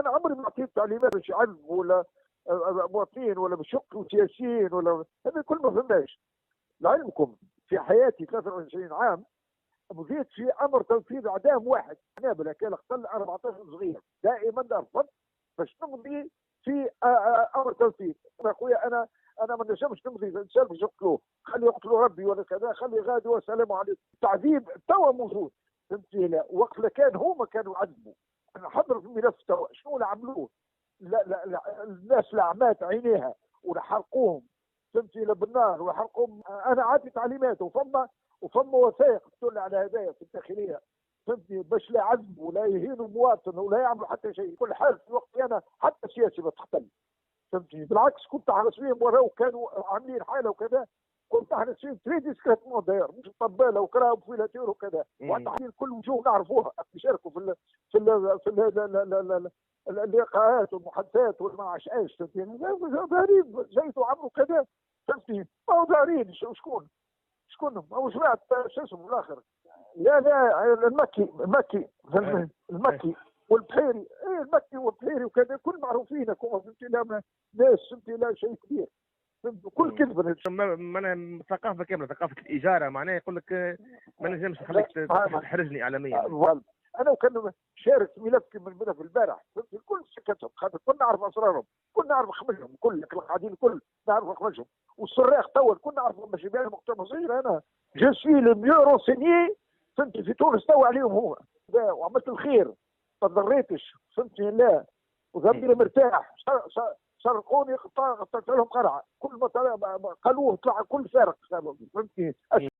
انا عمري ما اعطيت تعليمات باش يعذبوا ولا مواطنين ولا باش يقتلوا سياسيين ولا هذا كل ما فهمناش. لعلمكم في حياتي 23 عام مضيت في امر تنفيذ اعدام واحد قنابل كان قتل 14 صغير، دائما ارفض باش نمضي في امر تنفيذ. انا خويا انا ما نجمش نمضي انسان باش يقتلوه، خلي يقتلوا ربي ولا كذا، خلي غادي والسلام عليكم. التعذيب توا موجود، فهمتني؟ لا وقت لا كان هما كانوا يعذبوا. انا حضر في الملف توا شنو اللي عملوه؟ لا الناس لعمات عينيها وحرقوهم، فهمتني؟ بالنار وحرقوهم. انا عادي تعليمات وفما وثائق تدل على هدايا في الداخليه، فهمتني؟ باش لا يعذبوا ولا يهينوا مواطن ولا يعملوا حتى شيء. كل حال في وقت انا حتى سياسي بتحتل، فهمتني؟ بالعكس كنت احرس فيهم وراه وكانوا عاملين حاله وكذا، كنت احرس فيهم تري ديسكريتمون داير، مش طباله وكرا وفيلاتور وكذا، وحتى كل وجوه نعرفوها يشاركوا في اللقاءات والمحادثات والما عشاش، فهمتني؟ دارين زيتوا عمرو كذا، فهمتني؟ ما هو دارين شكونهم؟ او جماعه شو اسمه الاخر؟ لا المكي والبحيري، ايه المكي والبحيري وكذا كل معروفين، فهمتي؟ لا ناس، فهمتي؟ لا شيء كبير، كل كذبه. ما ثقافه كامله، ثقافه الاجاره، معناها يقول لك ما نجمش نخليك تحرجني اعلاميا. انا وكان شارك ملف من ملف البارح، فهمتي؟ الكل سكتهم، خاطر كنا نعرف اسرارهم، كنا نعرف خمجهم، كل القاعدين الكل نعرف خمجهم، والصراخ توا كنا نعرف باش يبان مقتنع صغير. انا جو سوي لو ميو رونسيني، فهمتي؟ في تونس توا عليهم هو وعملت الخير ما ضريتش، فهمتني؟ لا وذنبي مرتاح. سرقوني قطعت لهم قرعه، كل ما قالوه طلع كل فارق، فهمتني؟